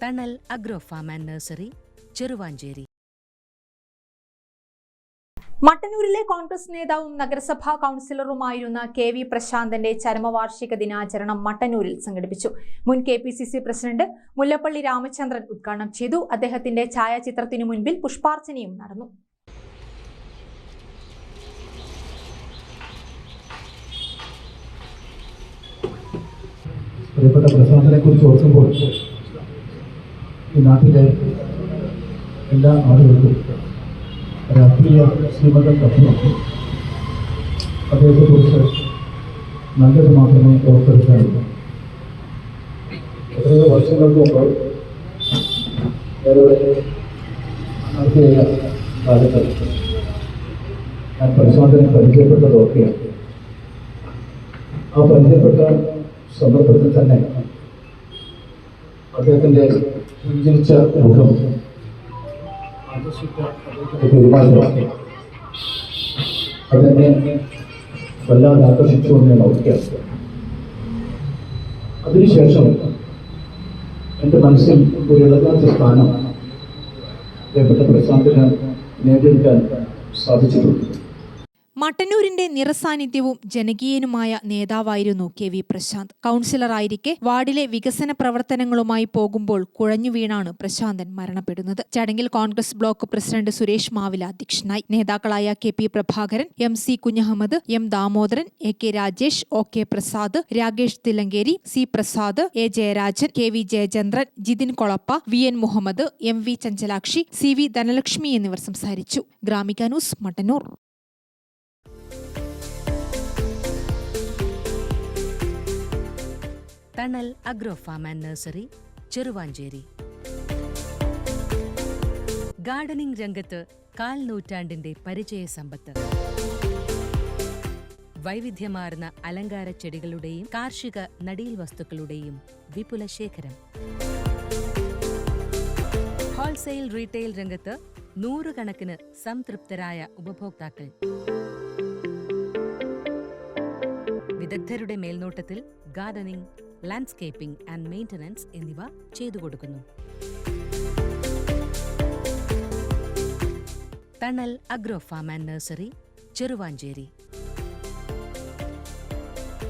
തണൽ agro farm and nursery, Cheruvanchery. മട്ടന്നൂരിലെ കോൺഗ്രസ് നേതാവും നഗരസഭാ കൌൺസിലറുമായിരുന്ന കെ വി പ്രശാന്തന്റെ ചരമവാർഷിക ദിനാചരണം മട്ടന്നൂരിൽ സംഘടിപ്പിച്ചു. മുൻ KPCC പ്രസിഡന്റ് മുല്ലപ്പള്ളി രാമചന്ദ്രൻ ഉദ്ഘാടനം ചെയ്തു. അദ്ദേഹത്തിന്റെ ഛായാചിത്രത്തിനു മുൻപിൽ പുഷ്പാർച്ചനയും നടന്നു. പ്രിയപ്പെട്ട പ്രശാന്തനെ കുറിച്ച് ഓർക്കുമ്പോൾ ഈ നാട്ടിലെ എല്ലാ ആളുകൾക്കും രാഷ്ട്രീയ ശ്രീമതത്തിനപ്പുറം അദ്ദേഹത്തെക്കുറിച്ച് നല്ലത് മാത്രമേ ഓർത്തെടുക്കാനുള്ളൂ. എത്രയോ വർഷങ്ങൾക്ക് മുമ്പ് രാഷ്ട്രീയ കാലത്ത് ഞാൻ പ്രശാന്തനെ പരിചയപ്പെട്ടതൊക്കെയാണ്. ആ പരിചയപ്പെട്ട സന്ദർഭത്തിൽ തന്നെ അദ്ദേഹത്തിൻ്റെ പുഞ്ചിരിച്ച മുഖം പെരുമാറ്റം അതെന്നെ വല്ലാതെ ആകർഷിച്ചുകൊണ്ട് ഞാൻ ഓർക്കുകയാണ്. അതിനുശേഷം എൻ്റെ മനസ്സിൽ ഒരു ഇളകാത്ത സ്ഥാനം പ്രിയപ്പെട്ട പ്രശാന്തിന് നേടിയെടുക്കാൻ സാധിച്ചിട്ടുണ്ട്. മട്ടന്നൂരിന്റെ നിറസാന്നിധ്യവും ജനകീയനുമായ നേതാവായിരുന്നു കെ വി പ്രശാന്ത്. കൌൺസിലറായിരിക്കെ വാർഡിലെ വികസന പ്രവർത്തനങ്ങളുമായി പോകുമ്പോൾ കുഴഞ്ഞു വീണാണ് പ്രശാന്തൻ മരണപ്പെടുന്നത്. ചടങ്ങിൽ കോൺഗ്രസ് ബ്ലോക്ക് പ്രസിഡന്റ് സുരേഷ് മാവില അധ്യക്ഷനായി. നേതാക്കളായ KP Prabhakaran, MC Kunjahammed, M Damodaran, AK Rajesh, OK Prasad, Rakesh Thillankeri, C Prasad, A Jayarajan, KV Jayachandran, Jithin Kolappa, VN Muhammad, MV Chanchalakshi, CV Dhanalakshmi എന്നിവർ സംസാരിച്ചു. Gramika news, Mattannur. Thanal agro farm and nursery, Cheruvanchery. Gardening രംഗത്ത് 1/4 നൂറ്റാണ്ടിന്റെ പരിചയസമ്പത്ത്. വൈവിധ്യമാർന്ന അലങ്കാര ചെടികളുടെയും കാർഷിക നടീൽ വസ്തുക്കളുടെയും വിപുല ശേഖരം. ഹോൾസെയിൽ റീറ്റെയിൽ രംഗത്ത് 100 കണക്കിന് സംതൃപ്തരായ ഉപഭോക്താക്കൾ. വിദഗ്ധരുടെ മേൽനോട്ടത്തിൽ ഗാർഡനിംഗ്, ലാൻഡ്സ്കേപ്പിംഗ് ആൻഡ് മെയിൻ്റനൻസ് എന്നിവ ചെയ്തു കൊടുക്കുന്നു. Thanal agro farm and nursery, Cheruvanchery.